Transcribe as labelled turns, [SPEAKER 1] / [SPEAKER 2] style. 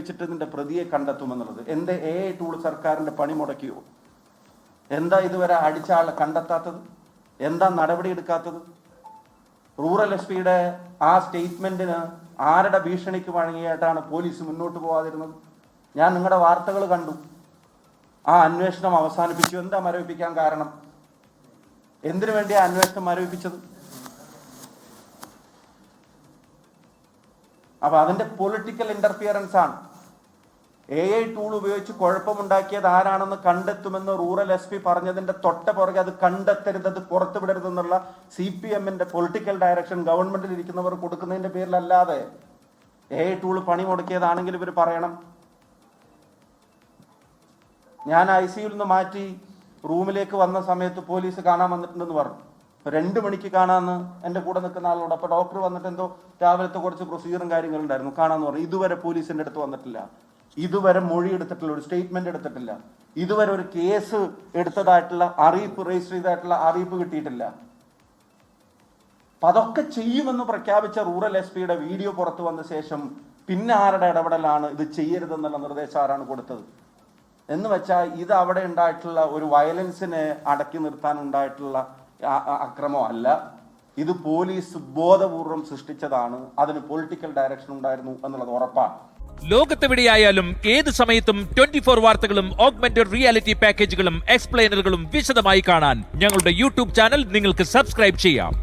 [SPEAKER 1] ഉപയോഗിച്ചിട്ട് ഇതിന്റെ പ്രതിയെ കണ്ടെത്തുമെന്നുള്ളത്. എന്റെ AI ടൂൾ സർക്കാരിന്റെ പണി മുടക്കിയോ? എന്താ ഇതുവരെ അടിച്ച ആളെ കണ്ടെത്താത്തത്? എന്താ നടപടി എടുക്കാത്തത്? റൂറൽ SP-യുടെ ആ സ്റ്റേറ്റ്മെന്റിന് ആരുടെ ഭീഷണിക്ക് വഴങ്ങിയായിട്ടാണ് പോലീസ് മുന്നോട്ട് പോകാതിരുന്നത്? ഞാൻ നിങ്ങളുടെ വാർത്തകൾ കണ്ടു. ആ അന്വേഷണം അവസാനിപ്പിച്ചു. എന്താ മരവിപ്പിക്കാൻ കാരണം? എന്തിനു വേണ്ടിയാ അന്വേഷണം മരവിപ്പിച്ചത്? അപ്പൊ അതിന്റെ പൊളിറ്റിക്കൽ ഇന്റർഫിയറൻസ് ആണ്. AI ടൂൾ ഉപയോഗിച്ച് കുഴപ്പമുണ്ടാക്കിയത് ആരാണെന്ന് കണ്ടെത്തുമെന്ന് റൂറൽ SP പറഞ്ഞതിന്റെ തൊട്ട പുറകെ അത് കണ്ടെത്തരുത്, അത് പുറത്തുവിടരുതെന്നുള്ള CPM-ന്റെ പൊളിറ്റിക്കൽ ഡയറക്ഷൻ ഗവൺമെന്റിൽ ഇരിക്കുന്നവർ കൊടുക്കുന്നതിന്റെ പേരിലല്ലാതെ AI ടൂൾ പണി മുടക്കിയതാണെങ്കിൽ ഇവർ പറയണം. ഞാൻ ICUയിൽ നിന്ന് മാറ്റി റൂമിലേക്ക് വന്ന സമയത്ത് പോലീസ് കാണാൻ വന്നിട്ടുണ്ടെന്ന് പറഞ്ഞു. 2 മണിക്ക് കാണാമെന്ന് എൻ്റെ കൂടെ നിൽക്കുന്ന ആളോട്. അപ്പോൾ ഡോക്ടർ വന്നിട്ട് എന്തോ രാവിലത്തെ കുറച്ച് പ്രൊസീജറും കാര്യങ്ങളുണ്ടായിരുന്നു, കാണാമെന്ന് പറഞ്ഞു. ഇതുവരെ പോലീസിൻ്റെ അടുത്ത് വന്നിട്ടില്ല, ഇതുവരെ മൊഴി എടുത്തിട്ടില്ല, ഒരു സ്റ്റേറ്റ്മെന്റ് എടുത്തിട്ടില്ല, ഇതുവരെ ഒരു കേസ് എടുത്തതായിട്ടുള്ള അറിയിപ്പ്, രജിസ്റ്റർ ചെയ്തതായിട്ടുള്ള അറിയിപ്പ് കിട്ടിയിട്ടില്ല. അപ്പൊ അതൊക്കെ ചെയ്യുമെന്ന് പ്രഖ്യാപിച്ച റൂറൽ SP-യുടെ വീഡിയോ പുറത്തു വന്ന ശേഷം പിന്നെ ആരുടെ ഇടപെടലാണ് ഇത് ചെയ്യരുതെന്നുള്ള നിർദ്ദേശം ആരാണ് കൊടുത്തത്? എന്ന് വെച്ചാൽ ഇത് അവിടെ ഉണ്ടായിട്ടുള്ള ഒരു വയലൻസിനെ അടക്കി നിർത്താൻ ഉണ്ടായിട്ടുള്ള അക്രമം അല്ല. ഇത് പോലീസ് ബോധപൂർവം സൃഷ്ടിച്ചതാണ്. അതിന് പൊളിറ്റിക്കൽ ഡയറക്ഷൻ ഉണ്ടായിരുന്നു എന്നുള്ളത് ഉറപ്പാണ്.
[SPEAKER 2] ലോകത്തെവിടെയായാലും ഏത് സമയത്തും 24 വാർത്തകളും ഓഗ്മെന്റഡ് റിയാലിറ്റി പാക്കേജുകളും എക്സ്പ്ലെയിനറുകളും വിശദമായി കാണാൻ ഞങ്ങളുടെ YouTube ചാനൽ നിങ്ങൾക്ക് സബ്സ്ക്രൈബ് ചെയ്യാം.